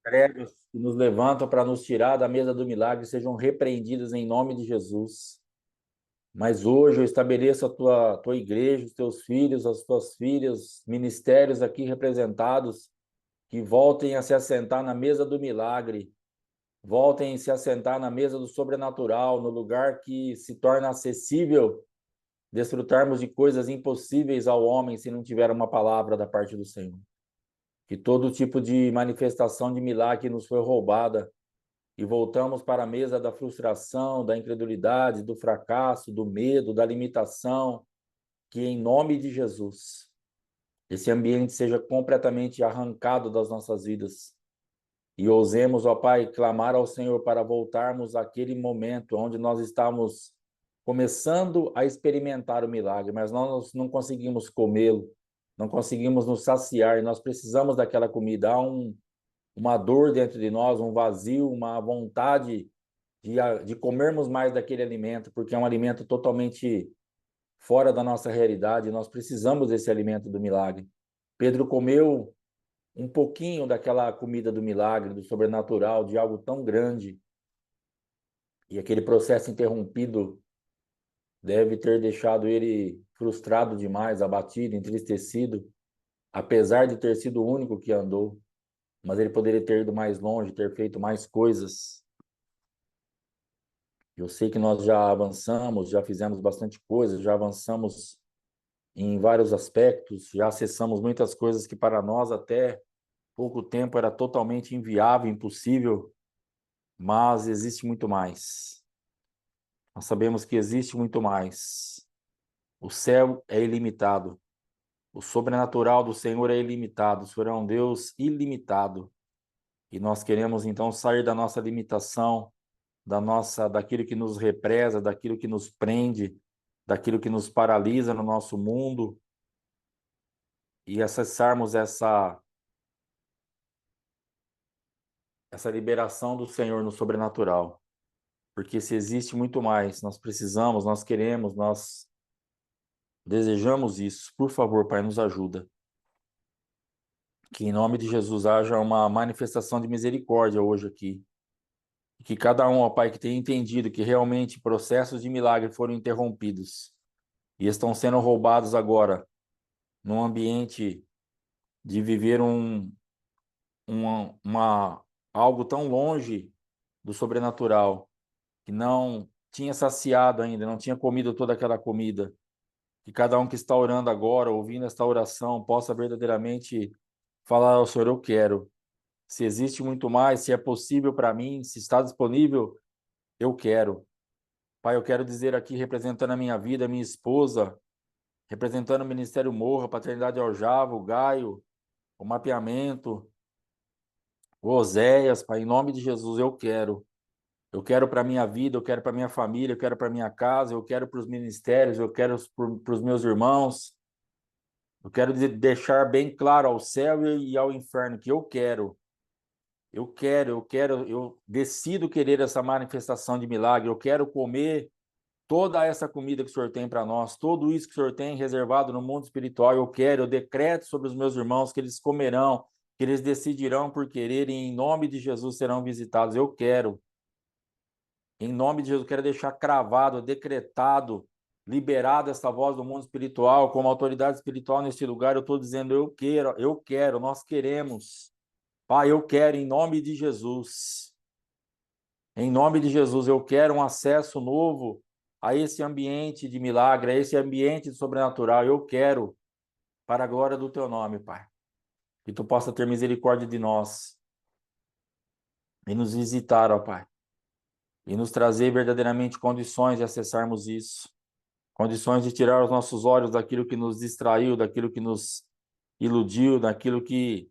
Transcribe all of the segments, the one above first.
Prédios que nos levantam para nos tirar da mesa do milagre sejam repreendidos em nome de Jesus. Mas hoje eu estabeleço a tua igreja, os teus filhos, as tuas filhas, ministérios aqui representados, que voltem a se assentar na mesa do milagre, voltem a se assentar na mesa do sobrenatural, no lugar que se torna acessível desfrutarmos de coisas impossíveis ao homem se não tiver uma palavra da parte do Senhor. Que todo tipo de manifestação de milagre nos foi roubada e voltamos para a mesa da frustração, da incredulidade, do fracasso, do medo, da limitação, que em nome de Jesus, esse ambiente seja completamente arrancado das nossas vidas e ousemos, ó Pai, clamar ao Senhor para voltarmos àquele momento onde nós estamos começando a experimentar o milagre, mas nós não conseguimos comê-lo, não conseguimos nos saciar, e nós precisamos daquela comida. Há uma dor dentro de nós, um vazio, uma vontade de comermos mais daquele alimento, porque é um alimento totalmente fora da nossa realidade, nós precisamos desse alimento do milagre. Pedro comeu um pouquinho daquela comida do milagre, do sobrenatural, de algo tão grande, e aquele processo interrompido deve ter deixado ele frustrado demais, abatido, entristecido, apesar de ter sido o único que andou, mas ele poderia ter ido mais longe, ter feito mais coisas. Eu sei que nós já avançamos, já fizemos bastante coisa, já avançamos em vários aspectos, já acessamos muitas coisas que para nós até pouco tempo era totalmente inviável, impossível, mas existe muito mais. Nós sabemos que existe muito mais. O céu é ilimitado. O sobrenatural do Senhor é ilimitado. O Senhor é um Deus ilimitado. E nós queremos então sair da nossa limitação, daquilo que nos represa, daquilo que nos prende, daquilo que nos paralisa no nosso mundo e acessarmos essa liberação do Senhor no sobrenatural. Porque se existe muito mais, nós precisamos, nós queremos, nós desejamos isso. Por favor, Pai, nos ajuda. Que em nome de Jesus haja uma manifestação de misericórdia hoje aqui. Que cada um, ó Pai, que tenha entendido que realmente processos de milagre foram interrompidos e estão sendo roubados agora num ambiente de viver algo tão longe do sobrenatural, que não tinha saciado ainda, não tinha comido toda aquela comida. Que cada um que está orando agora, ouvindo esta oração, possa verdadeiramente falar ao Senhor, eu quero. Se existe muito mais, se é possível para mim, se está disponível, eu quero. Pai, eu quero dizer aqui, representando a minha vida, a minha esposa, representando o Ministério Morra, a Paternidade Aljava, o Gaio, o Mapeamento, o Oséias, Pai, em nome de Jesus, eu quero. Eu quero para a minha vida, eu quero para a minha família, eu quero para a minha casa, eu quero para os ministérios, eu quero para os meus irmãos. Eu quero deixar bem claro ao céu e ao inferno que eu quero. Eu decido querer essa manifestação de milagre. Eu quero comer toda essa comida que o Senhor tem para nós, tudo isso que o Senhor tem reservado no mundo espiritual. Eu decreto sobre os meus irmãos que eles comerão, que eles decidirão por querer e em nome de Jesus serão visitados. Eu quero. Em nome de Jesus, quero deixar cravado, decretado, liberado essa voz do mundo espiritual, como autoridade espiritual neste lugar. Eu estou dizendo, eu quero, nós queremos. Pai, eu quero em nome de Jesus. Em nome de Jesus, eu quero um acesso novo a esse ambiente de milagre, a esse ambiente de sobrenatural. Eu quero, para a glória do teu nome, Pai. Que tu possa ter misericórdia de nós e nos visitar, ó Pai. E nos trazer verdadeiramente condições de acessarmos isso. Condições de tirar os nossos olhos daquilo que nos distraiu, daquilo que nos iludiu, daquilo que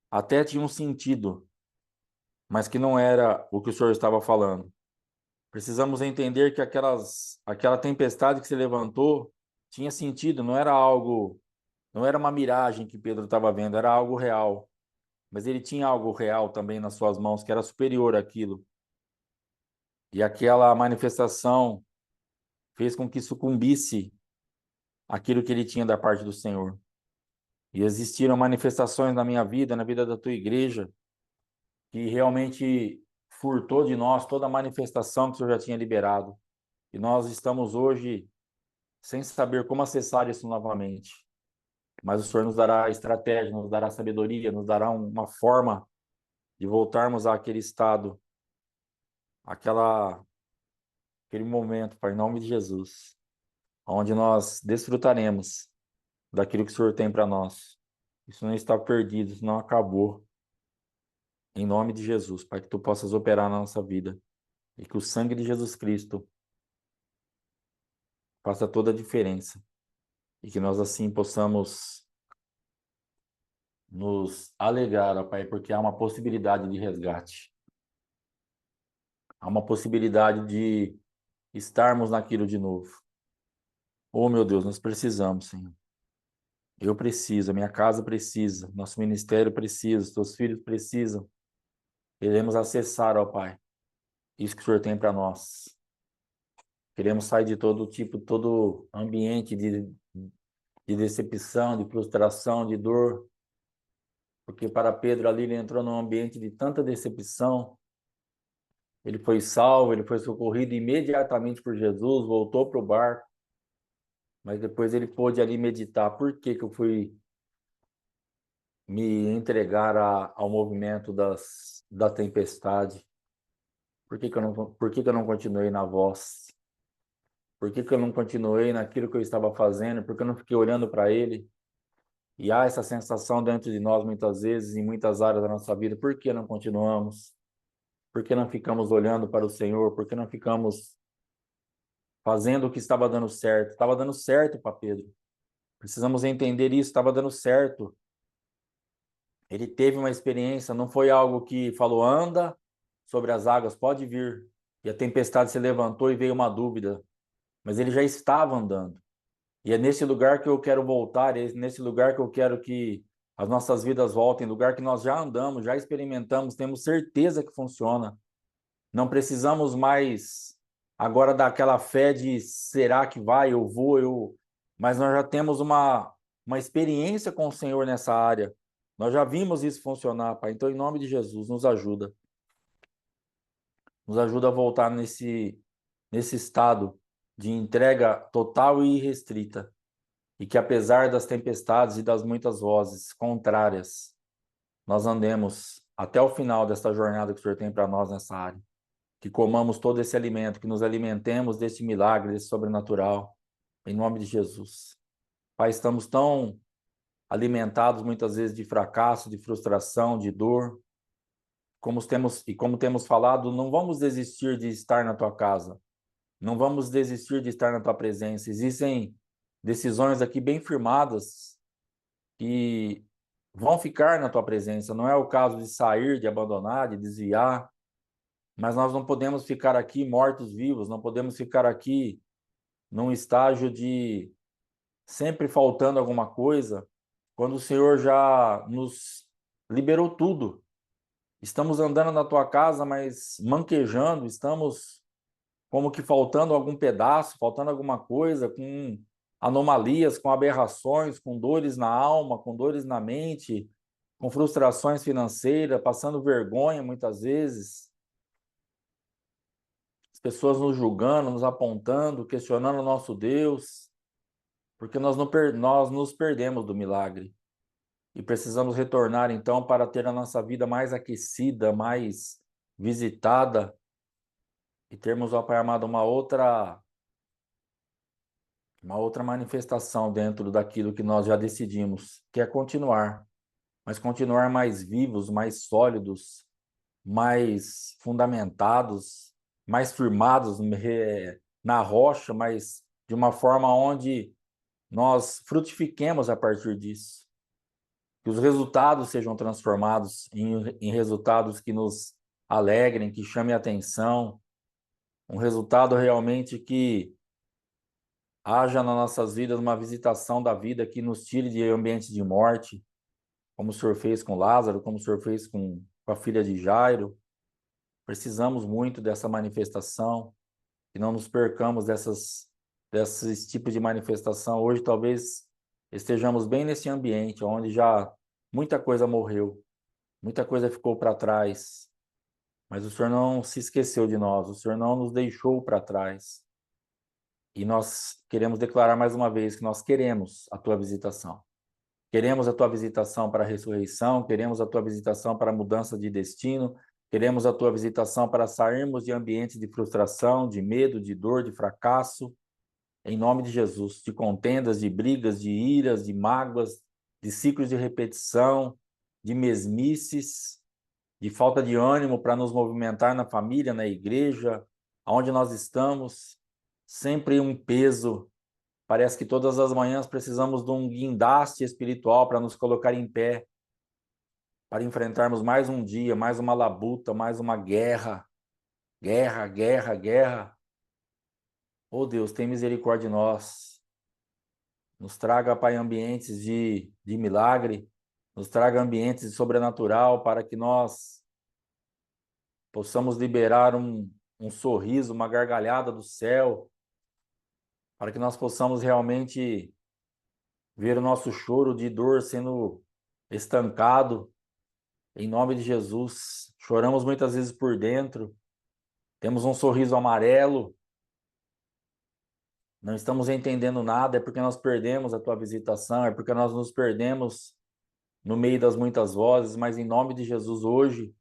até tinha um sentido, mas que não era o que o Senhor estava falando. Precisamos entender que aquela tempestade que se levantou tinha sentido, não era algo, não era uma miragem que Pedro estava vendo, era algo real. Mas ele tinha algo real também nas suas mãos, que era superior àquilo. E aquela manifestação fez com que sucumbisse aquilo que ele tinha da parte do Senhor. E existiram manifestações na minha vida, na vida da tua igreja, que realmente furtou de nós toda a manifestação que o Senhor já tinha liberado. E nós estamos hoje sem saber como acessar isso novamente. Mas o Senhor nos dará estratégia, nos dará sabedoria, nos dará uma forma de voltarmos àquele estado, aquele momento, Pai, em nome de Jesus, onde nós desfrutaremos daquilo que o Senhor tem para nós. Isso não está perdido, isso não acabou. Em nome de Jesus, Pai, que tu possas operar na nossa vida e que o sangue de Jesus Cristo faça toda a diferença e que nós assim possamos nos alegrar, ó Pai, porque há uma possibilidade de resgate. Há uma possibilidade de estarmos naquilo de novo. Oh, meu Deus, nós precisamos, Senhor. Eu preciso, a minha casa precisa, nosso ministério precisa, os teus filhos precisam. Queremos acessar, ó Pai, isso que o Senhor tem para nós. Queremos sair de todo tipo, todo ambiente de decepção, de frustração, de dor. Porque para Pedro ali ele entrou num ambiente de tanta decepção. Ele foi salvo, ele foi socorrido imediatamente por Jesus, voltou para o barco. Mas depois ele pôde ali meditar. Por que que eu fui me entregar ao movimento da tempestade? Por que que eu não continuei na voz? Por que que eu não continuei naquilo que eu estava fazendo? Por que eu não fiquei olhando para ele? E há essa sensação dentro de nós muitas vezes, em muitas áreas da nossa vida. Por que não continuamos? Por que não ficamos olhando para o Senhor? Por que não ficamos fazendo o que estava dando certo? Estava dando certo para Pedro. Precisamos entender isso, estava dando certo. Ele teve uma experiência, não foi algo que falou, anda sobre as águas, pode vir. E a tempestade se levantou e veio uma dúvida. Mas ele já estava andando. E é nesse lugar que eu quero voltar, é nesse lugar que eu quero que as nossas vidas voltem, lugar que nós já andamos, já experimentamos, temos certeza que funciona. Não precisamos mais agora daquela fé de será que vai, eu vou, mas nós já temos uma experiência com o Senhor nessa área. Nós já vimos isso funcionar, Pai. Então, em nome de Jesus, nos ajuda. Nos ajuda a voltar nesse estado de entrega total e irrestrita. E que apesar das tempestades e das muitas vozes contrárias, nós andemos até o final desta jornada que o Senhor tem para nós nessa área. Que comamos todo esse alimento, que nos alimentemos desse milagre, desse sobrenatural, em nome de Jesus. Pai, estamos tão alimentados muitas vezes de fracasso, de frustração, de dor, como temos falado, não vamos desistir de estar na tua casa, não vamos desistir de estar na tua presença. Existem decisões aqui bem firmadas que vão ficar na tua presença. Não é o caso de sair, de abandonar, de desviar, mas nós não podemos ficar aqui mortos-vivos, não podemos ficar aqui num estágio de sempre faltando alguma coisa, quando o Senhor já nos liberou tudo. Estamos andando na tua casa, mas manquejando, estamos como que faltando algum pedaço, faltando alguma coisa, com anomalias, com aberrações, com dores na alma, com dores na mente, com frustrações financeiras, passando vergonha muitas vezes, as pessoas nos julgando, nos apontando, questionando o nosso Deus, porque nós nos perdemos do milagre e precisamos retornar então para ter a nossa vida mais aquecida, mais visitada e termos, ó Pai amado, uma outra manifestação dentro daquilo que nós já decidimos, que é continuar, mas continuar mais vivos, mais sólidos, mais fundamentados, mais firmados na rocha, mas de uma forma onde nós frutifiquemos a partir disso. Que os resultados sejam transformados em resultados que nos alegrem, que chamem a atenção, um resultado realmente que haja nas nossas vidas uma visitação da vida que nos tire de ambiente de morte, como o Senhor fez com Lázaro, como o Senhor fez com a filha de Jairo. Precisamos muito dessa manifestação, que não nos percamos desses tipos de manifestação. Hoje, talvez, estejamos bem nesse ambiente onde já muita coisa morreu, muita coisa ficou para trás, mas o Senhor não se esqueceu de nós, o Senhor não nos deixou para trás. E nós queremos declarar mais uma vez que nós queremos a tua visitação. Queremos a tua visitação para a ressurreição, queremos a tua visitação para a mudança de destino, queremos a tua visitação para sairmos de ambientes de frustração, de medo, de dor, de fracasso, em nome de Jesus, de contendas, de brigas, de iras, de mágoas, de ciclos de repetição, de mesmices, de falta de ânimo para nos movimentar na família, na igreja, aonde nós estamos, sempre um peso. Parece que todas as manhãs precisamos de um guindaste espiritual para nos colocar em pé, para enfrentarmos mais um dia, mais uma labuta, mais uma guerra. Guerra, guerra, guerra. Oh Deus, tem misericórdia de nós. Nos traga, Pai, ambientes de milagre, nos traga ambientes de sobrenatural para que nós possamos liberar um sorriso, uma gargalhada do céu, para que nós possamos realmente ver o nosso choro de dor sendo estancado, em nome de Jesus. Choramos muitas vezes por dentro, temos um sorriso amarelo, não estamos entendendo nada, é porque nós perdemos a tua visitação, é porque nós nos perdemos no meio das muitas vozes, mas em nome de Jesus hoje,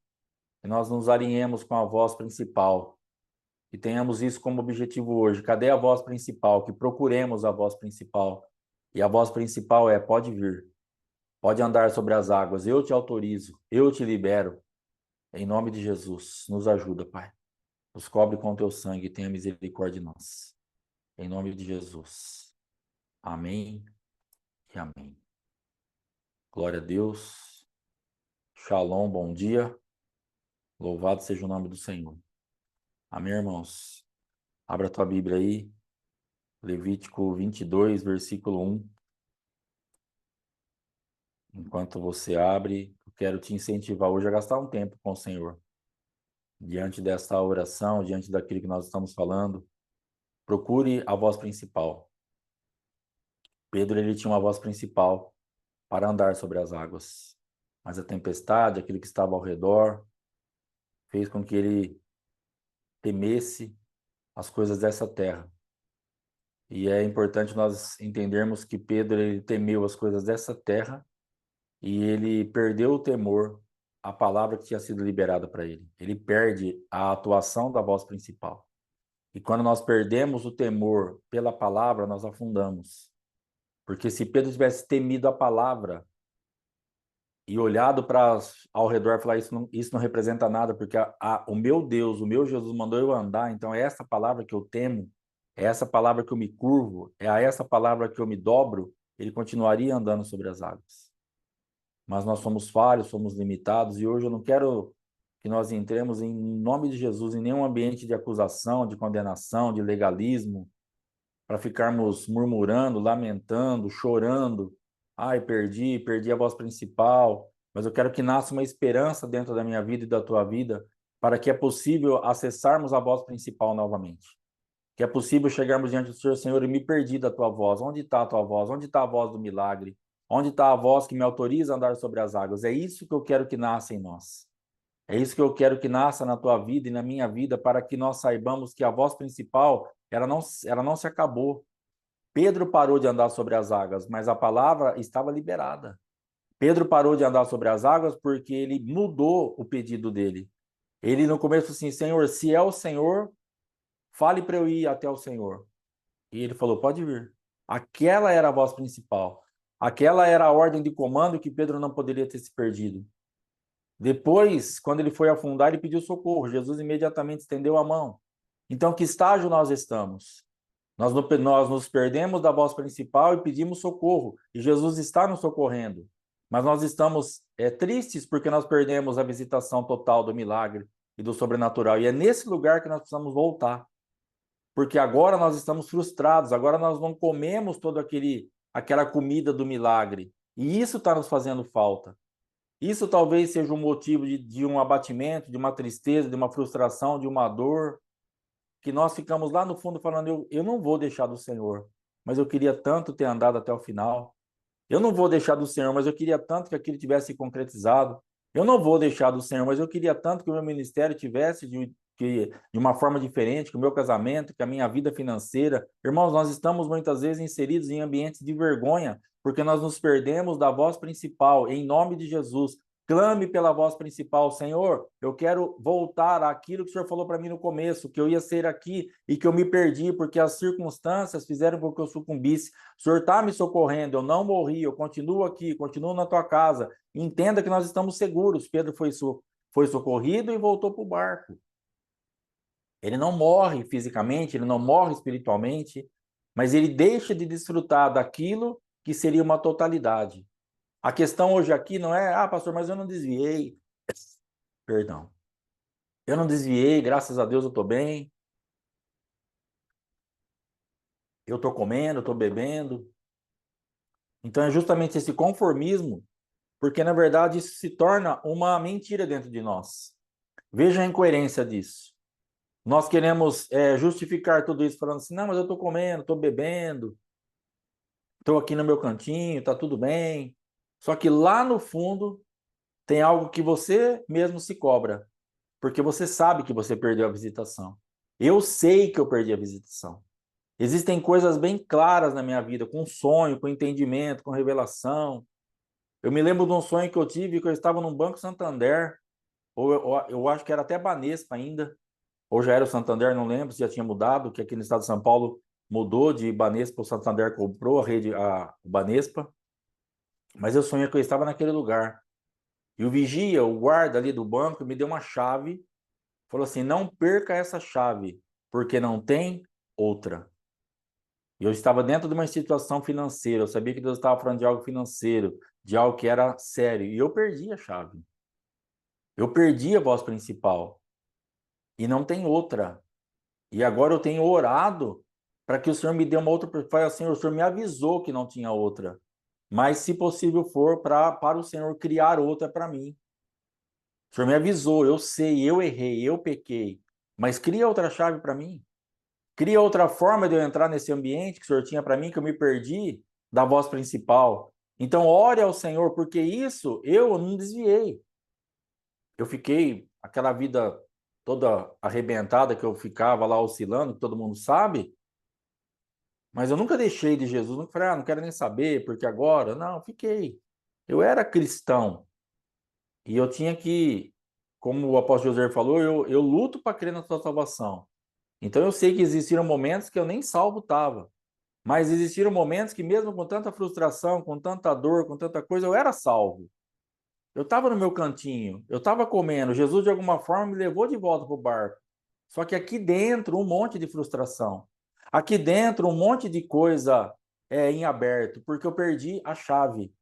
que nós nos alinhemos com a voz principal, que tenhamos isso como objetivo hoje. Cadê a voz principal? Que procuremos a voz principal. E a voz principal é: pode vir, pode andar sobre as águas, eu te autorizo, eu te libero. Em nome de Jesus, nos ajuda, Pai. Nos cobre com teu sangue e tenha misericórdia de nós. Em nome de Jesus. Amém e amém. Glória a Deus. Shalom, bom dia. Louvado seja o nome do Senhor. Amém, irmãos? Abra a tua Bíblia aí. Levítico 22, versículo 1. Enquanto você abre, eu quero te incentivar hoje a gastar um tempo com o Senhor. Diante desta oração, diante daquilo que nós estamos falando, procure a voz principal. Pedro, ele tinha uma voz principal para andar sobre as águas. Mas a tempestade, aquilo que estava ao redor, fez com que ele temesse as coisas dessa terra. E é importante nós entendermos que Pedro, ele temeu as coisas dessa terra e ele perdeu o temor à palavra que tinha sido liberada para ele. Ele perde a atuação da voz principal. E quando nós perdemos o temor pela palavra, nós afundamos. Porque se Pedro tivesse temido a palavra e olhado para ao redor e falar: isso não representa nada, porque o meu Deus, o meu Jesus mandou eu andar, então é essa palavra que eu temo, é essa palavra que eu me curvo, é a essa palavra que eu me dobro, ele continuaria andando sobre as águas. Mas nós somos falhos, somos limitados, e hoje eu não quero que nós entremos, em nome de Jesus, em nenhum ambiente de acusação, de condenação, de legalismo, para ficarmos murmurando, lamentando, chorando. Ai, perdi a voz principal. Mas eu quero que nasça uma esperança dentro da minha vida e da tua vida, para que é possível acessarmos a voz principal novamente. Que é possível chegarmos diante do Senhor: Senhor, eu me perdi da tua voz. Onde está a tua voz? Onde está a voz do milagre? Onde está a voz que me autoriza a andar sobre as águas? É isso que eu quero que nasça em nós. É isso que eu quero que nasça na tua vida e na minha vida, para que nós saibamos que a voz principal, ela não se acabou. Pedro parou de andar sobre as águas, mas a palavra estava liberada. Pedro parou de andar sobre as águas porque ele mudou o pedido dele. Ele no começo assim: Senhor, se é o Senhor, fale para eu ir até o Senhor. E ele falou: pode vir. Aquela era a voz principal. Aquela era a ordem de comando que Pedro não poderia ter se perdido. Depois, quando ele foi afundar, ele pediu socorro. Jesus imediatamente estendeu a mão. Então, que estágio nós estamos? Nós nos perdemos da voz principal e pedimos socorro. E Jesus está nos socorrendo. Mas nós estamos tristes porque nós perdemos a visitação total do milagre e do sobrenatural. E é nesse lugar que nós precisamos voltar. Porque agora nós estamos frustrados. Agora nós não comemos toda aquela comida do milagre. E isso está nos fazendo falta. Isso talvez seja um motivo de um abatimento, de uma tristeza, de uma frustração, de uma dor, que nós ficamos lá no fundo falando: eu não vou deixar do Senhor, mas eu queria tanto ter andado até o final. Eu não vou deixar do Senhor, mas eu queria tanto que aquilo tivesse concretizado. Eu não vou deixar do Senhor, mas eu queria tanto que o meu ministério tivesse de uma forma diferente, que o meu casamento, que a minha vida financeira. Irmãos, nós estamos muitas vezes inseridos em ambientes de vergonha, porque nós nos perdemos da voz principal. Em nome de Jesus, clame pela voz principal. Senhor, eu quero voltar àquilo que o Senhor falou para mim no começo, que eu ia ser aqui e que eu me perdi, porque as circunstâncias fizeram com que eu sucumbisse. O Senhor está me socorrendo, eu não morri, eu continuo aqui, continuo na tua casa. Entenda que nós estamos seguros. Pedro foi socorrido e voltou para o barco. Ele não morre fisicamente, ele não morre espiritualmente, mas ele deixa de desfrutar daquilo que seria uma totalidade. A questão hoje aqui não é, pastor, mas eu não desviei. Perdão. Eu não desviei, graças a Deus eu estou bem. Eu estou comendo, eu estou bebendo. Então é justamente esse conformismo, porque na verdade isso se torna uma mentira dentro de nós. Veja a incoerência disso. Nós queremos justificar tudo isso falando assim, não, mas eu estou comendo, estou bebendo, estou aqui no meu cantinho, está tudo bem. Só que lá no fundo tem algo que você mesmo se cobra, porque você sabe que você perdeu a visitação. Eu sei que eu perdi a visitação. Existem coisas bem claras na minha vida, com sonho, com entendimento, com revelação. Eu me lembro de um sonho que eu tive, que eu estava num Banco Santander, ou eu acho que era até Banespa ainda, ou já era o Santander, não lembro se já tinha mudado, que aqui no estado de São Paulo mudou de Banespa, o Santander comprou a Banespa, mas eu sonhei que eu estava naquele lugar. E o vigia, o guarda ali do banco, me deu uma chave, falou assim, não perca essa chave, porque não tem outra. E eu estava dentro de uma situação financeira, eu sabia que Deus estava falando de algo financeiro, de algo que era sério, e eu perdi a chave. Eu perdi a voz principal, e não tem outra. E agora eu tenho orado para que o Senhor me dê uma outra. Fala assim, o Senhor me avisou que não tinha outra. Mas, se possível for, para o Senhor criar outra para mim. O Senhor me avisou, eu sei, eu errei, eu pequei. Mas cria outra chave para mim. Cria outra forma de eu entrar nesse ambiente que o Senhor tinha para mim, que eu me perdi da voz principal. Então, ore ao Senhor, porque isso eu não desviei. Eu fiquei aquela vida toda arrebentada que eu ficava lá oscilando, que todo mundo sabe, mas eu nunca deixei de Jesus, nunca falei, não quero nem saber, porque agora, não, fiquei. Eu era cristão e eu tinha que, como o apóstolo José falou, eu luto para crer na sua salvação. Então eu sei que existiram momentos que eu nem salvo estava, mas existiram momentos que mesmo com tanta frustração, com tanta dor, com tanta coisa, eu era salvo. Eu estava no meu cantinho, eu estava comendo, Jesus de alguma forma me levou de volta para o barco. Só que aqui dentro um monte de frustração. Aqui dentro um monte de coisa em aberto, porque eu perdi a chave.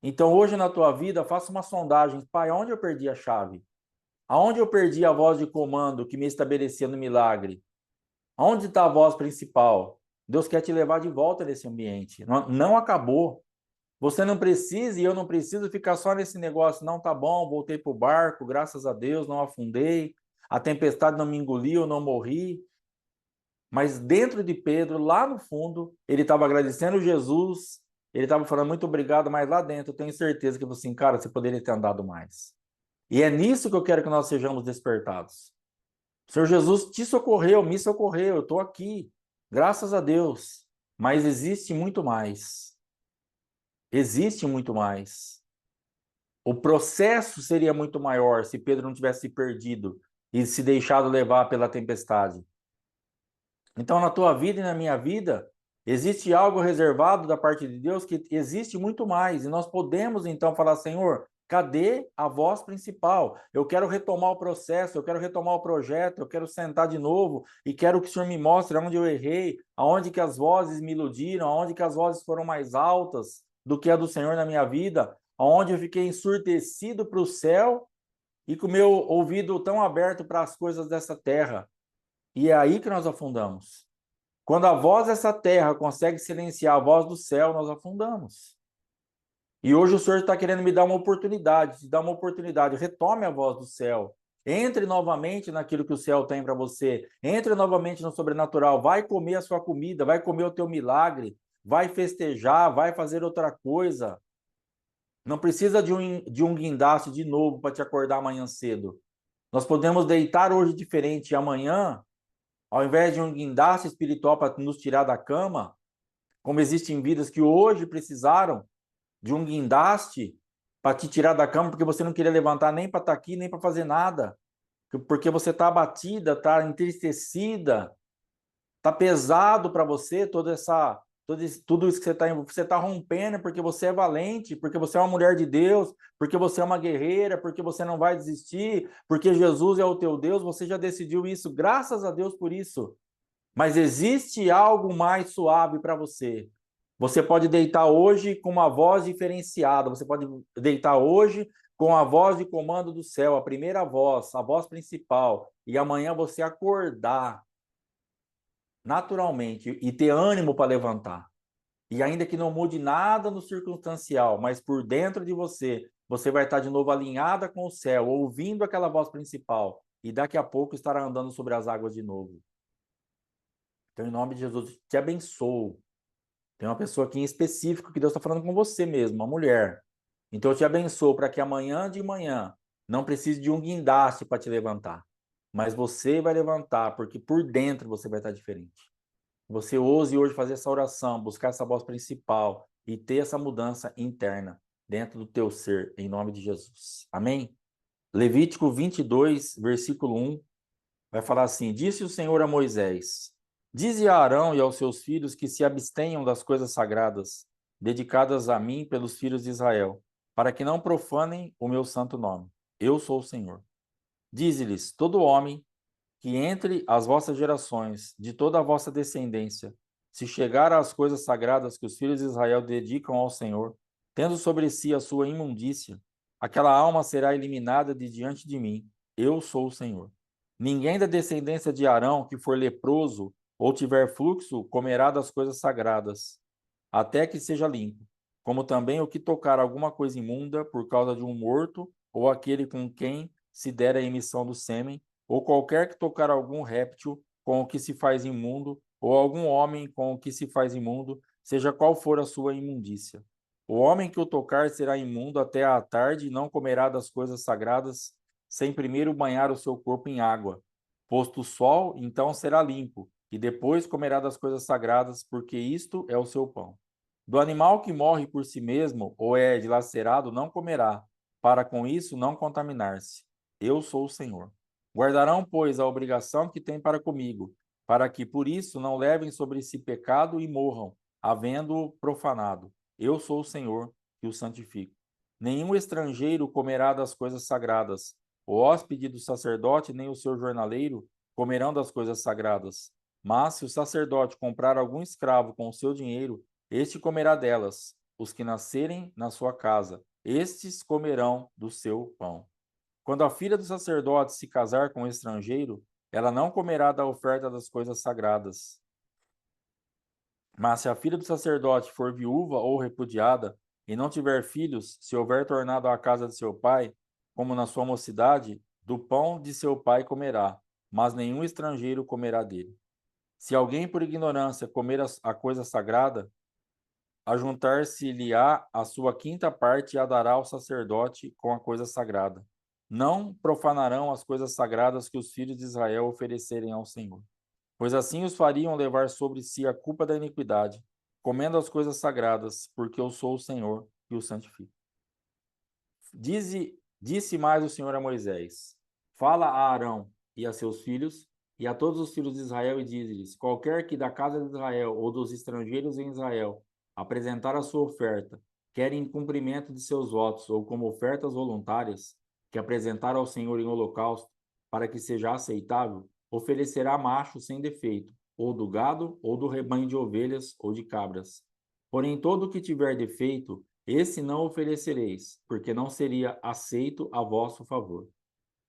Então hoje na tua vida faça uma sondagem, pai, onde eu perdi a chave? Aonde eu perdi a voz de comando que me estabelecia no milagre? Onde está a voz principal? Deus quer te levar de volta nesse ambiente. Não, não acabou. Você não precisa e eu não preciso ficar só nesse negócio. Não, tá bom, voltei para o barco, graças a Deus, não afundei. A tempestade não me engoliu, não morri. Mas dentro de Pedro, lá no fundo, ele estava agradecendo Jesus, ele estava falando muito obrigado, mas lá dentro eu tenho certeza que assim, cara, você poderia ter andado mais. E é nisso que eu quero que nós sejamos despertados. O Senhor Jesus te socorreu, me socorreu, eu estou aqui, graças a Deus. Mas existe muito mais. Existe muito mais. O processo seria muito maior se Pedro não tivesse se perdido e se deixado levar pela tempestade. Então, na tua vida e na minha vida, existe algo reservado da parte de Deus que existe muito mais. E nós podemos, então, falar, Senhor, cadê a voz principal? Eu quero retomar o processo, eu quero retomar o projeto, eu quero sentar de novo e quero que o Senhor me mostre onde eu errei, aonde que as vozes me iludiram, aonde que as vozes foram mais altas do que a do Senhor na minha vida, aonde eu fiquei ensurdecido para o céu e com o meu ouvido tão aberto para as coisas dessa terra. E é aí que nós afundamos. Quando a voz dessa terra consegue silenciar a voz do céu, nós afundamos. E hoje o Senhor está querendo me dar uma oportunidade, te dar uma oportunidade. Retome a voz do céu. Entre novamente naquilo que o céu tem para você. Entre novamente no sobrenatural. Vai comer a sua comida, vai comer o teu milagre. vai festejar, vai fazer outra coisa. Não precisa de um guindaste de novo para te acordar amanhã cedo. Nós podemos deitar hoje diferente e amanhã, ao invés de um guindaste espiritual para nos tirar da cama, como existem vidas que hoje precisaram de um guindaste para te tirar da cama porque você não queria levantar nem para estar aqui, nem para fazer nada. Porque você está abatida, está entristecida, está pesado para você tudo isso que você está rompendo porque você é valente, porque você é uma mulher de Deus, porque você é uma guerreira, porque você não vai desistir, porque Jesus é o teu Deus, você já decidiu isso, graças a Deus por isso. Mas existe algo mais suave para você. Você pode deitar hoje com uma voz diferenciada, você pode deitar hoje com a voz de comando do céu, a primeira voz, a voz principal, e amanhã você acordar naturalmente e ter ânimo para levantar. E ainda que não mude nada no circunstancial, mas por dentro de você, você vai estar de novo alinhada com o céu, ouvindo aquela voz principal, e daqui a pouco estará andando sobre as águas de novo. Então, em nome de Jesus, te abençoo. Tem uma pessoa aqui em específico que Deus está falando com você mesmo, uma mulher. Então, eu te abençoo para que amanhã de manhã não precise de um guindaste para te levantar. Mas você vai levantar, porque por dentro você vai estar diferente. Você ouse hoje fazer essa oração, buscar essa voz principal e ter essa mudança interna dentro do teu ser, em nome de Jesus. Amém? Levítico 22, versículo 1, vai falar assim: Disse o Senhor a Moisés: Dize a Arão e aos seus filhos que se abstenham das coisas sagradas, dedicadas a mim pelos filhos de Israel, para que não profanem o meu santo nome. Eu sou o Senhor. Dize-lhes: Todo homem que entre as vossas gerações, de toda a vossa descendência, se chegar às coisas sagradas que os filhos de Israel dedicam ao Senhor, tendo sobre si a sua imundícia, aquela alma será eliminada de diante de mim. Eu sou o Senhor. Ninguém da descendência de Arão que for leproso ou tiver fluxo comerá das coisas sagradas, até que seja limpo, como também o que tocar alguma coisa imunda por causa de um morto, ou aquele com quem se der a emissão do sêmen, ou qualquer que tocar algum réptil com o que se faz imundo, ou algum homem com o que se faz imundo, seja qual for a sua imundícia. O homem que o tocar será imundo até à tarde e não comerá das coisas sagradas, sem primeiro banhar o seu corpo em água. Posto o sol, então será limpo, e depois comerá das coisas sagradas, porque isto é o seu pão. Do animal que morre por si mesmo ou é dilacerado, não comerá, para com isso não contaminar-se. Eu sou o Senhor. Guardarão, pois, a obrigação que têm para comigo, para que por isso não levem sobre si pecado e morram, havendo-o profanado. Eu sou o Senhor que o santifico. Nenhum estrangeiro comerá das coisas sagradas. O hóspede do sacerdote nem o seu jornaleiro comerão das coisas sagradas. Mas se o sacerdote comprar algum escravo com o seu dinheiro, este comerá delas. Os que nascerem na sua casa, estes comerão do seu pão. Quando a filha do sacerdote se casar com um estrangeiro, ela não comerá da oferta das coisas sagradas. Mas se a filha do sacerdote for viúva ou repudiada, e não tiver filhos, se houver tornado à casa de seu pai, como na sua mocidade, do pão de seu pai comerá, mas nenhum estrangeiro comerá dele. Se alguém por ignorância comer a coisa sagrada, ajuntar-se-lhe-á a sua quinta parte e a dará ao sacerdote com a coisa sagrada. Não profanarão as coisas sagradas que os filhos de Israel oferecerem ao Senhor, pois assim os fariam levar sobre si a culpa da iniquidade, comendo as coisas sagradas, porque eu sou o Senhor e o santifico. Disse mais o Senhor a Moisés: Fala a Arão e a seus filhos, e a todos os filhos de Israel, e dize-lhes: Qualquer que da casa de Israel ou dos estrangeiros em Israel apresentar a sua oferta, quer em cumprimento de seus votos ou como ofertas voluntárias, que apresentar ao Senhor em holocausto, para que seja aceitável, oferecerá macho sem defeito, ou do gado, ou do rebanho de ovelhas ou de cabras. Porém, todo o que tiver defeito, esse não oferecereis, porque não seria aceito a vosso favor.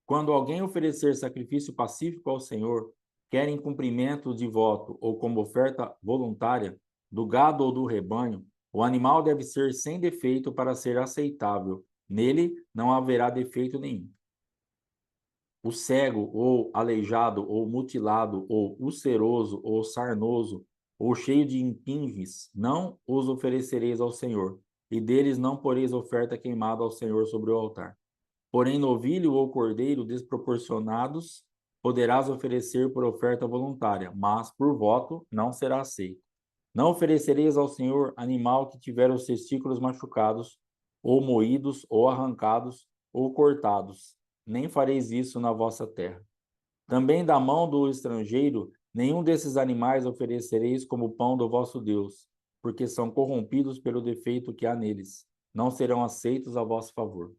Quando alguém oferecer sacrifício pacífico ao Senhor, quer em cumprimento de voto ou como oferta voluntária, do gado ou do rebanho, o animal deve ser sem defeito para ser aceitável. Nele não haverá defeito nenhum. O cego, ou aleijado, ou mutilado, ou ulceroso, ou sarnoso, ou cheio de impinges, não os oferecereis ao Senhor, e deles não poreis oferta queimada ao Senhor sobre o altar. Porém, novilho ou cordeiro desproporcionados poderás oferecer por oferta voluntária, mas por voto não será aceito. Não oferecereis ao Senhor animal que tiver os testículos machucados, ou moídos, ou arrancados, ou cortados. Nem fareis isso na vossa terra. Também da mão do estrangeiro, nenhum desses animais oferecereis como pão do vosso Deus, porque são corrompidos pelo defeito que há neles. Não serão aceitos a vosso favor.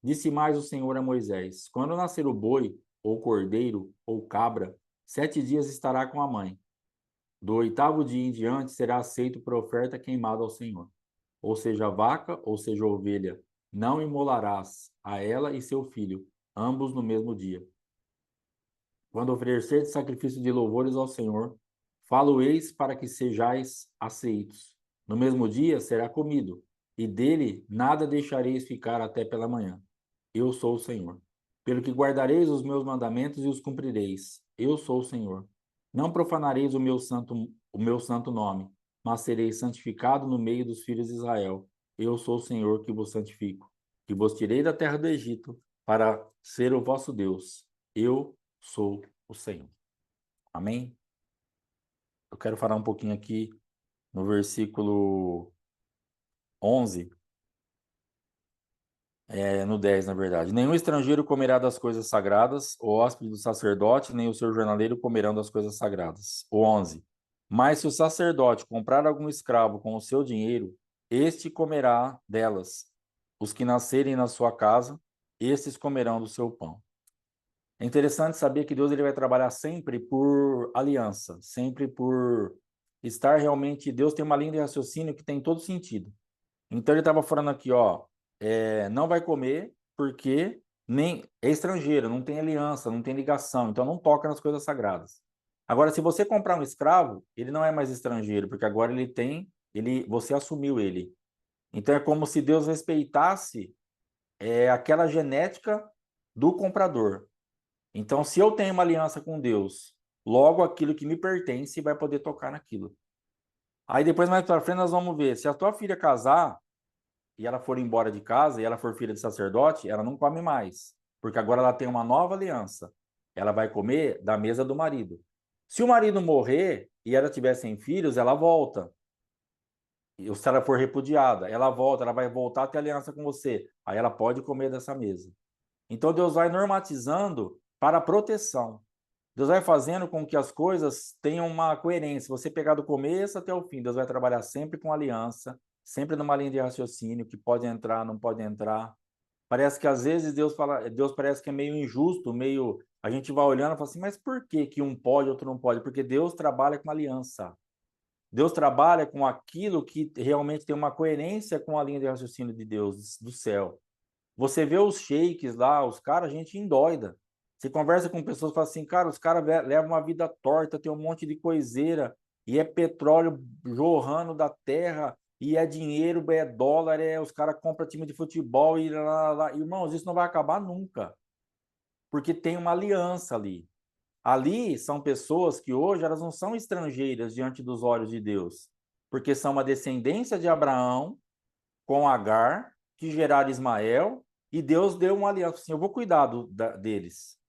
Disse mais o Senhor a Moisés: Quando nascer o boi, ou cordeiro, ou cabra, 7 dias estará com a mãe. Do 8º dia em diante será aceito por oferta queimada ao Senhor. Ou seja vaca, ou seja ovelha, não imolarás a ela e seu filho, ambos no mesmo dia. Quando oferecer sacrifício de louvores ao Senhor, falo-eis para que sejais aceitos. No mesmo dia será comido, e dele nada deixareis ficar até pela manhã. Eu sou o Senhor. Pelo que guardareis os meus mandamentos e os cumprireis. Eu sou o Senhor. Não profanareis o meu santo nome, mas sereis santificado no meio dos filhos de Israel. Eu sou o Senhor que vos santifico, que vos tirei da terra do Egito para ser o vosso Deus. Eu sou o Senhor. Amém? Eu quero falar um pouquinho aqui no versículo 11. No 10, na verdade. Nenhum estrangeiro comerá das coisas sagradas, o hóspede do sacerdote, nem o seu jornaleiro comerão das coisas sagradas. O 11. Mas se o sacerdote comprar algum escravo com o seu dinheiro, este comerá delas. Os que nascerem na sua casa, estes comerão do seu pão. É interessante saber que Deus ele vai trabalhar sempre por aliança, sempre por estar realmente... Deus tem uma linha de raciocínio que tem todo sentido. Então ele estava falando aqui, ó, não vai comer porque nem é estrangeiro, não tem aliança, não tem ligação, então não toca nas coisas sagradas. Agora, se você comprar um escravo, ele não é mais estrangeiro, porque agora você assumiu ele. Então é como se Deus respeitasse aquela genética do comprador. Então, se eu tenho uma aliança com Deus, logo aquilo que me pertence vai poder tocar naquilo. Aí depois, mais para frente, nós vamos ver, se a tua filha casar, e ela for embora de casa e ela for filha de sacerdote, ela não come mais, porque agora ela tem uma nova aliança. Ela vai comer da mesa do marido. Se o marido morrer e ela tiver sem filhos, ela volta. E se ela for repudiada, ela volta, ela vai voltar a ter aliança com você. Aí ela pode comer dessa mesa. Então Deus vai normatizando para proteção. Deus vai fazendo com que as coisas tenham uma coerência. Você pegar do começo até o fim, Deus vai trabalhar sempre com aliança, sempre numa linha de raciocínio, que pode entrar, não pode entrar. Parece que às vezes Deus parece que é meio injusto, meio... A gente vai olhando e fala assim, mas por que que um pode e outro não pode? Porque Deus trabalha com aliança. Deus trabalha com aquilo que realmente tem uma coerência com a linha de raciocínio de Deus, do céu. Você vê os sheiks lá, os caras, a gente endoida. Você conversa com pessoas e fala assim, cara, os caras levam uma vida torta, tem um monte de coiseira, e é petróleo jorrando da terra, e é dinheiro, é dólar, os caras compram time de futebol, e lá. Irmãos, isso não vai acabar nunca, porque tem uma aliança ali. Ali são pessoas que hoje elas não são estrangeiras diante dos olhos de Deus, porque são uma descendência de Abraão com Agar, que geraram Ismael, e Deus deu uma aliança assim, eu vou cuidar deles.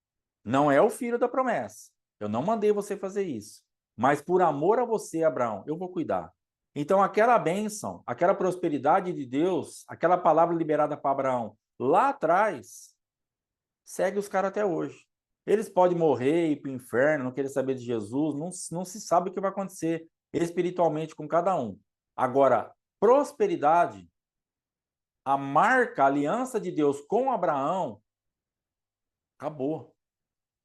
Não é o filho da promessa. Eu não mandei você fazer isso. Mas por amor a você, Abraão, eu vou cuidar. Então aquela bênção, aquela prosperidade de Deus, aquela palavra liberada para Abraão lá atrás, segue os caras até hoje. Eles podem morrer, ir para o inferno, não querer saber de Jesus, não se sabe o que vai acontecer espiritualmente com cada um. Agora, prosperidade, a marca, a aliança de Deus com Abraão, acabou.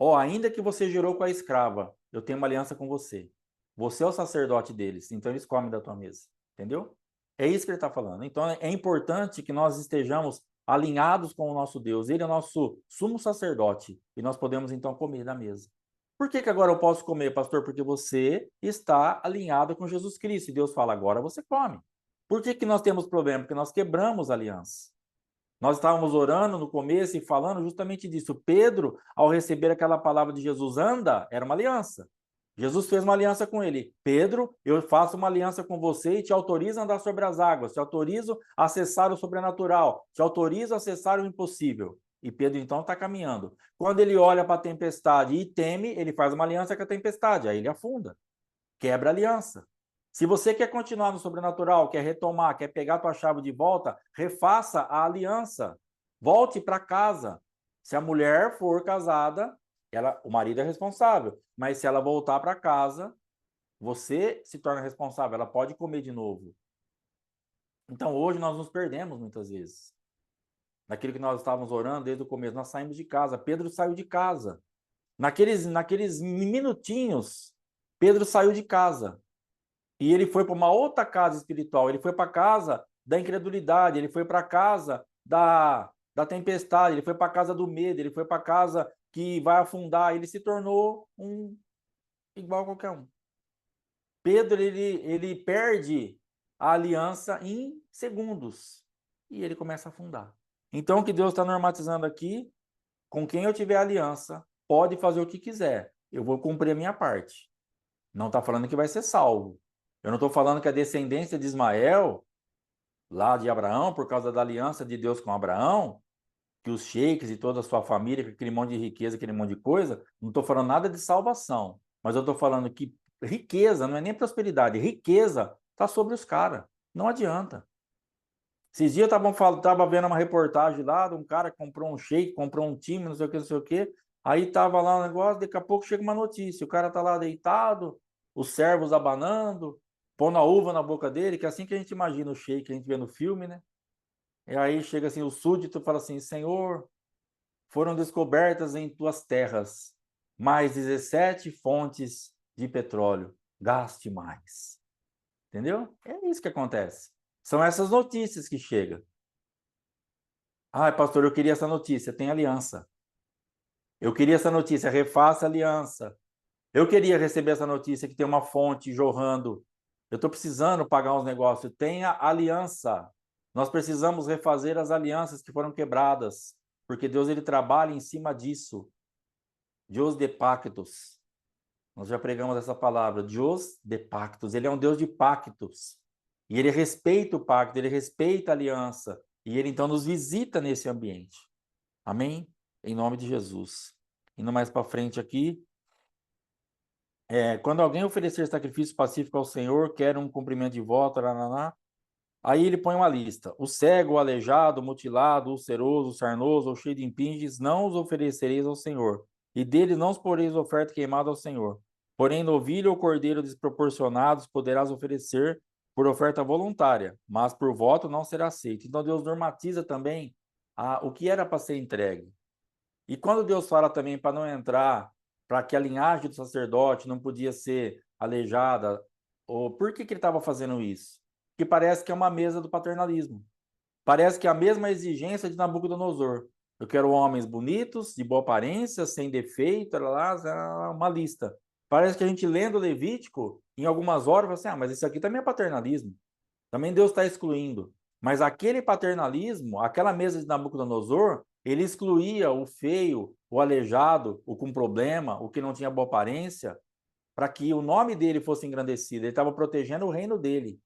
Ó, ainda que você gerou com a escrava, eu tenho uma aliança com você. Você é o sacerdote deles, então eles comem da tua mesa. Entendeu? É isso que ele está falando. Então é importante que nós estejamos alinhados com o nosso Deus. Ele é o nosso sumo sacerdote e nós podemos então comer da mesa. Por que agora eu posso comer, pastor? Porque você está alinhado com Jesus Cristo. E Deus fala, agora você come. Por que nós temos problema? Porque nós quebramos a aliança. Nós estávamos orando no começo e falando justamente disso. Pedro, ao receber aquela palavra de Jesus, anda, era uma aliança. Jesus fez uma aliança com ele. Pedro, eu faço uma aliança com você e te autorizo a andar sobre as águas, te autorizo a acessar o sobrenatural, te autorizo a acessar o impossível. E Pedro então está caminhando. Quando ele olha para a tempestade e teme, ele faz uma aliança com a tempestade, aí ele afunda, quebra a aliança. Se você quer continuar no sobrenatural, quer retomar, quer pegar a tua chave de volta, refaça a aliança. Volte para casa. Se a mulher for casada, o marido é responsável. Mas se ela voltar para casa, você se torna responsável. Ela pode comer de novo. Então, hoje nós nos perdemos muitas vezes. Naquilo que nós estávamos orando desde o começo. Nós saímos de casa. Pedro saiu de casa. Naqueles minutinhos, Pedro saiu de casa. E ele foi para uma outra casa espiritual. Ele foi para a casa da incredulidade. Ele foi para a casa da tempestade. Ele foi para a casa do medo. Ele foi para a casa que vai afundar. Ele se tornou um igual a qualquer um. Pedro, ele perde a aliança em segundos. E ele começa a afundar. Então, o que Deus está normatizando aqui, com quem eu tiver aliança, pode fazer o que quiser. Eu vou cumprir a minha parte. Não está falando que vai ser salvo. Eu não estou falando que a descendência de Ismael, lá de Abraão, por causa da aliança de Deus com Abraão, que os sheiks e toda a sua família, com aquele monte de riqueza, aquele monte de coisa, não estou falando nada de salvação. Mas eu estou falando que riqueza não é nem prosperidade, riqueza está sobre os caras. Não adianta. Esses dias eu tava vendo uma reportagem lá de um cara que comprou um shake, comprou um time, não sei o que, não sei o que. Aí tava lá o negócio, daqui a pouco chega uma notícia. O cara tá lá deitado, os servos abanando, pondo a uva na boca dele, que é assim que a gente imagina o shake que a gente vê no filme, né? E aí chega assim, o súdito fala assim: Senhor, foram descobertas em tuas terras mais 17 fontes de petróleo. Gaste mais. Entendeu? É isso que acontece. São essas notícias que chegam. Ah, pastor, eu queria essa notícia. Tem aliança. Eu queria essa notícia. Refaça a aliança. Eu queria receber essa notícia que tem uma fonte jorrando. Eu estou precisando pagar uns negócios. Tenha aliança. Nós precisamos refazer as alianças que foram quebradas, porque Deus ele trabalha em cima disso. Deus de pactos. Nós já pregamos essa palavra. Deus de pactos. Ele é um Deus de pactos. E ele respeita o pacto, ele respeita a aliança. E ele então nos visita nesse ambiente. Amém? Em nome de Jesus. Indo mais para frente aqui. Quando alguém oferecer sacrifício pacífico ao Senhor, quer um cumprimento de voto, aí ele põe uma lista. O cego, o aleijado, o mutilado, o ulceroso, o sarnoso ou cheio de impinges, não os oferecereis ao Senhor. E deles não os poreis oferta queimada ao Senhor. Porém, novilho ou cordeiro desproporcionados poderás oferecer por oferta voluntária, mas por voto não será aceito. Então Deus normatiza também o que era para ser entregue. E quando Deus fala também para não entrar, para que a linhagem do sacerdote não podia ser aleijada, ou por que ele estava fazendo isso? Que parece que é uma mesa do paternalismo. Parece que é a mesma exigência de Nabucodonosor. Eu quero homens bonitos, de boa aparência, sem defeito, uma lista. Parece que a gente lendo o Levítico, em algumas horas, fala assim, mas isso aqui também é paternalismo. Também Deus está excluindo. Mas aquele paternalismo, aquela mesa de Nabucodonosor, ele excluía o feio, o aleijado, o com problema, o que não tinha boa aparência, para que o nome dele fosse engrandecido. Ele estava protegendo o reino dele.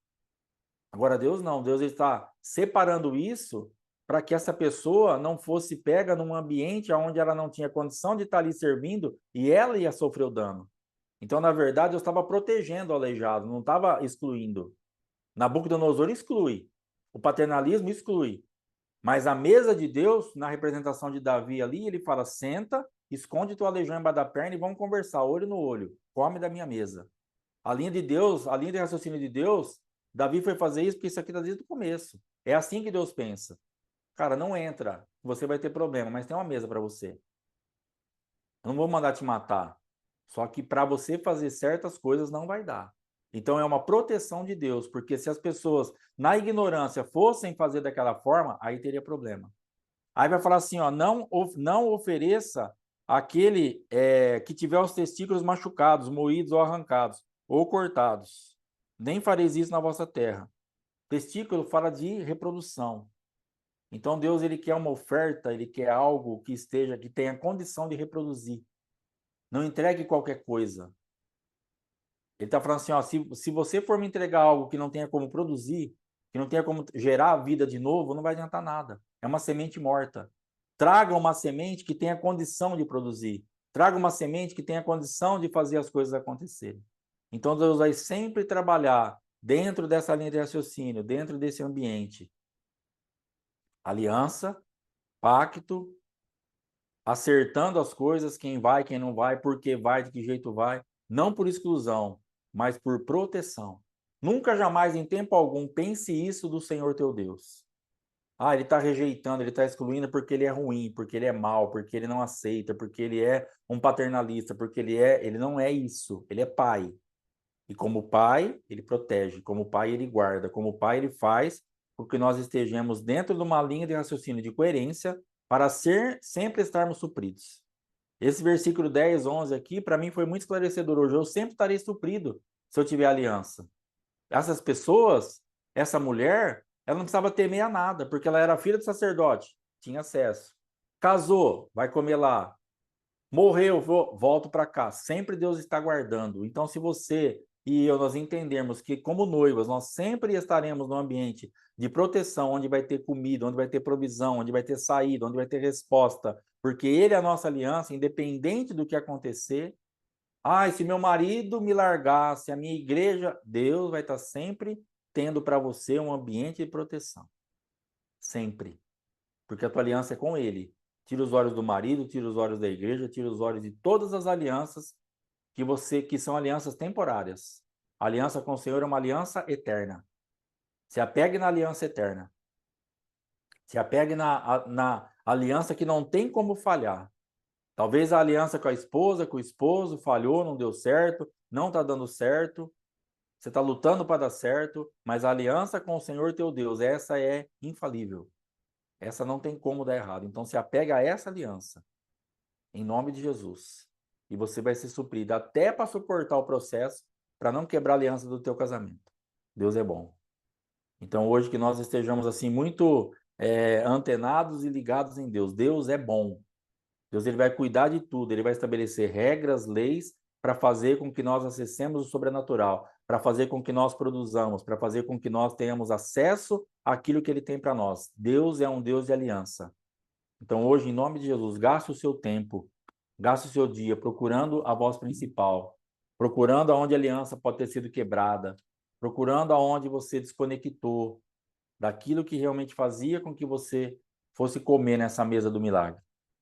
Agora, Deus não. Deus está separando isso para que essa pessoa não fosse pega num ambiente onde ela não tinha condição de estar ali servindo e ela ia sofrer o dano. Então, na verdade, Deus estava protegendo o aleijado, não estava excluindo. Nabucodonosor exclui, o paternalismo exclui, mas a mesa de Deus, na representação de Davi ali, ele fala, senta, esconde tua aleijão embaixo da perna e vamos conversar, olho no olho, come da minha mesa. A linha de Deus, a linha de raciocínio de Deus, Davi foi fazer isso porque isso aqui está desde o começo. É assim que Deus pensa. Cara, não entra, você vai ter problema, mas tem uma mesa para você. Eu não vou mandar te matar, só que para você fazer certas coisas não vai dar. Então é uma proteção de Deus, porque se as pessoas na ignorância fossem fazer daquela forma, aí teria problema. Aí vai falar assim, ó, não ofereça aquele que tiver os testículos machucados, moídos ou arrancados, ou cortados. Nem fareis isso na vossa terra. Testículo fala de reprodução. Então Deus ele quer uma oferta, ele quer algo que tenha condição de reproduzir. Não entregue qualquer coisa. Ele está falando assim, ó, se você for me entregar algo que não tenha como produzir, que não tenha como gerar a vida de novo, não vai adiantar nada. É uma semente morta. Traga uma semente que tenha condição de produzir. Traga uma semente que tenha condição de fazer as coisas acontecerem. Então, Deus vai sempre trabalhar dentro dessa linha de raciocínio, dentro desse ambiente. Aliança, pacto, acertando as coisas, quem vai, quem não vai, por que vai, de que jeito vai, não por exclusão, mas por proteção. Nunca jamais, em tempo algum, pense isso do Senhor teu Deus. Ah, ele está rejeitando, ele está excluindo porque ele é ruim, porque ele é mau, porque ele não aceita, porque ele é um paternalista, porque ele não é isso, ele é pai. E como pai, ele protege, como pai, ele guarda, como pai, ele faz com que nós estejamos dentro de uma linha de raciocínio de coerência para sempre estarmos supridos. Esse versículo 10, 11 aqui, para mim foi muito esclarecedor hoje. Eu sempre estarei suprido se eu tiver aliança. Essas pessoas, essa mulher, ela não precisava temer a nada, porque ela era filha do sacerdote, tinha acesso. Casou, vai comer lá. Morreu, volto para cá. Sempre Deus está guardando. Então, se você e eu nós entendermos que, como noivas, nós sempre estaremos num ambiente de proteção, onde vai ter comida, onde vai ter provisão, onde vai ter saída, onde vai ter resposta, porque Ele é a nossa aliança, independente do que acontecer. Ah, se meu marido me largar, se a minha igreja, Deus vai estar sempre tendo para você um ambiente de proteção. Sempre. Porque a tua aliança é com Ele. Tira os olhos do marido, tira os olhos da igreja, tira os olhos de todas as alianças que são alianças temporárias. A aliança com o Senhor é uma aliança eterna. Se apegue na aliança eterna. Se apegue na aliança que não tem como falhar. Talvez a aliança com a esposa, com o esposo, falhou, não deu certo, não está dando certo. Você está lutando para dar certo, mas a aliança com o Senhor teu Deus, essa é infalível. Essa não tem como dar errado. Então se apega a essa aliança, em nome de Jesus. E você vai ser suprido até para suportar o processo, para não quebrar a aliança do teu casamento. Deus é bom. Então hoje que nós estejamos assim muito antenados e ligados em Deus. Deus é bom. Deus ele vai cuidar de tudo. Ele vai estabelecer regras, leis para fazer com que nós acessemos o sobrenatural, para fazer com que nós produzamos, para fazer com que nós tenhamos acesso àquilo que ele tem para nós. Deus é um Deus de aliança. Então, hoje, em nome de Jesus, gaste o seu tempo, gaste o seu dia procurando a voz principal, procurando aonde a aliança pode ter sido quebrada, procurando aonde você desconectou daquilo que realmente fazia com que você fosse comer nessa mesa do milagre.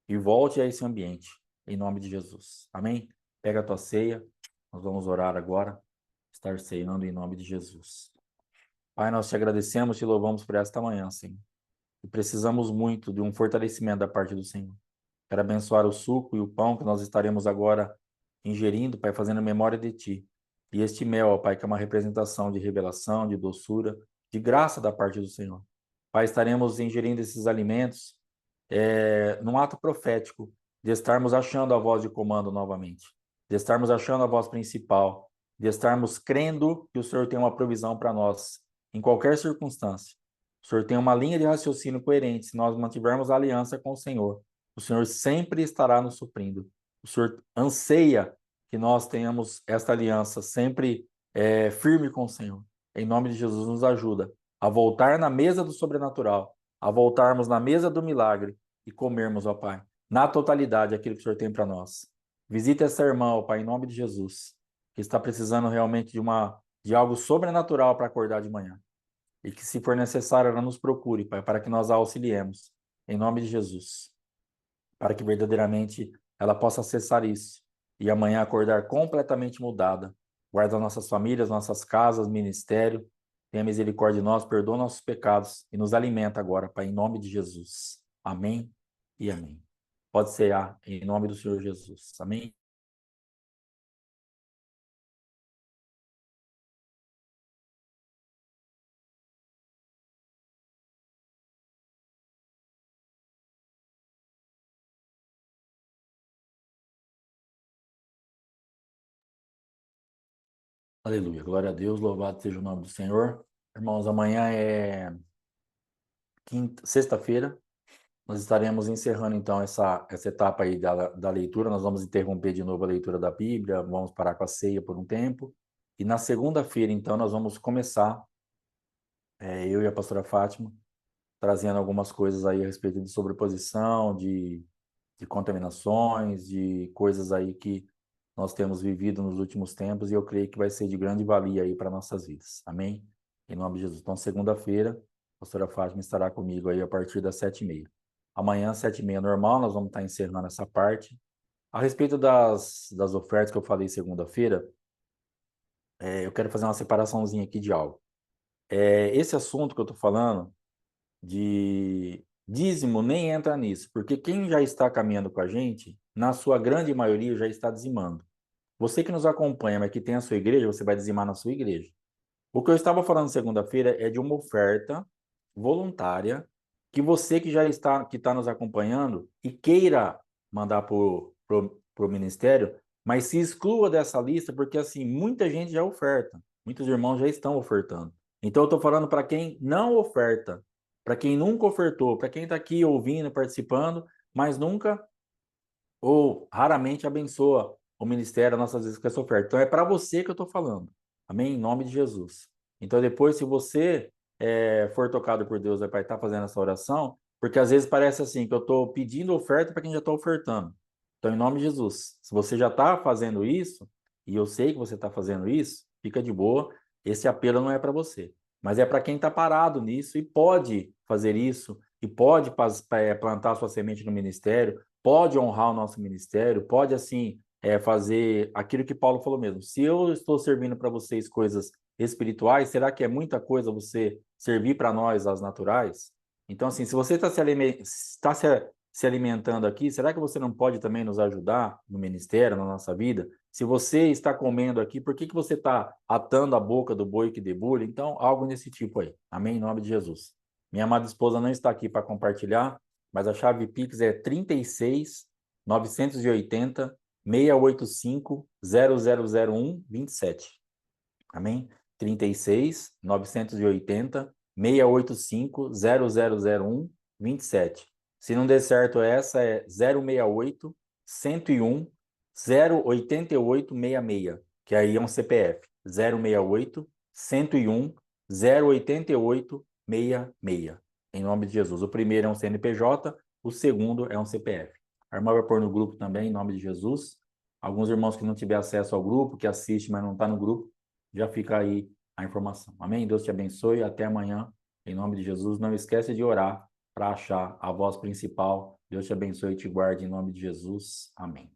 E volte a esse ambiente, em nome de Jesus. Amém? Pega a tua ceia, nós vamos orar agora, estar ceando em nome de Jesus. Pai, nós te agradecemos, te louvamos por esta manhã, Senhor. E precisamos muito de um fortalecimento da parte do Senhor. Quero abençoar o suco e o pão que nós estaremos agora ingerindo, Pai, fazendo memória de Ti. E este mel, ó Pai, que é uma representação de revelação, de doçura, de graça da parte do Senhor. Pai, estaremos ingerindo esses alimentos num ato profético, de estarmos achando a voz de comando novamente, de estarmos achando a voz principal, de estarmos crendo que o Senhor tem uma provisão para nós, em qualquer circunstância. O Senhor tem uma linha de raciocínio coerente. Se nós mantivermos a aliança com o Senhor sempre estará nos suprindo. O Senhor anseia que nós tenhamos esta aliança sempre firme com o Senhor. Em nome de Jesus, nos ajuda a voltar na mesa do sobrenatural, a voltarmos na mesa do milagre e comermos, ó Pai, na totalidade aquilo que o Senhor tem para nós. Visita essa irmã, ó Pai, em nome de Jesus, que está precisando realmente de algo sobrenatural para acordar de manhã. E que, se for necessário, ela nos procure, Pai, para que nós a auxiliemos. Em nome de Jesus. Para que verdadeiramente ela possa acessar isso. E amanhã acordar completamente mudada. Guarda nossas famílias, nossas casas, ministério. Tenha misericórdia de nós, perdoa nossos pecados e nos alimenta agora, Pai, em nome de Jesus. Amém e amém. Pode ser em nome do Senhor Jesus. Amém. Aleluia. Glória a Deus. Louvado seja o nome do Senhor. Irmãos, amanhã é sexta-feira. Nós estaremos encerrando, então, essa etapa aí da leitura. Nós vamos interromper de novo a leitura da Bíblia, vamos parar com a ceia por um tempo E na segunda-feira, então, nós vamos começar, eu e a pastora Fátima, trazendo algumas coisas aí a respeito de sobreposição, de contaminações, de coisas aí que nós temos vivido nos últimos tempos e eu creio que vai ser de grande valia aí para nossas vidas. Amém? Em nome de Jesus. Então, segunda-feira, a pastora Fátima estará comigo aí a partir das 7h30. Amanhã, 7h30 normal, nós vamos estar encerrando essa parte. A respeito das ofertas que eu falei segunda-feira, eu quero fazer uma separaçãozinha aqui de algo. Esse assunto que eu estou falando de dízimo nem entra nisso, porque quem já está caminhando com a gente, na sua grande maioria, já está dizimando. Você que nos acompanha, mas que tem a sua igreja, você vai dizimar na sua igreja. O que eu estava falando segunda-feira é de uma oferta voluntária que você que está nos acompanhando e queira mandar para o ministério, mas se exclua dessa lista, porque assim, muita gente já oferta, muitos irmãos já estão ofertando. Então eu estou falando para quem não oferta, para quem nunca ofertou, para quem está aqui ouvindo, participando, mas nunca ou raramente abençoa o ministério, nossas vezes, com essa oferta. Então, é para você que eu estou falando. Amém? Em nome de Jesus. Então, depois, se você for tocado por Deus, vai estar fazendo essa oração, porque às vezes parece assim, que eu estou pedindo oferta para quem já está ofertando. Então, em nome de Jesus, se você já está fazendo isso, e eu sei que você está fazendo isso, fica de boa, esse apelo não é para você, mas é para quem está parado nisso e pode fazer isso, e pode plantar sua semente no ministério, pode honrar o nosso ministério, pode, assim, fazer aquilo que Paulo falou mesmo. Se eu estou servindo para vocês coisas espirituais, será que é muita coisa você servir para nós as naturais? Então, assim, se você está se alimentando aqui, será que você não pode também nos ajudar no ministério, na nossa vida? Se você está comendo aqui, por que que você está atando a boca do boi que debulha? Então, algo nesse tipo aí. Amém? Em nome de Jesus. Minha amada esposa não está aqui para compartilhar, mas a chave Pix é 36 980 685 0001 27. Amém? 36 980 685 0001 27. Se não der certo essa, é 068 101 088 66, que aí é um CPF. 068 101 088 66. Em nome de Jesus. O primeiro é um CNPJ, o segundo é um CPF. A irmã vai pôr no grupo também, em nome de Jesus. Alguns irmãos que não tiver acesso ao grupo, que assiste, mas não está no grupo, já fica aí a informação. Amém? Deus te abençoe. Até amanhã. Em nome de Jesus. Não esquece de orar para achar a voz principal. Deus te abençoe e te guarde em nome de Jesus. Amém.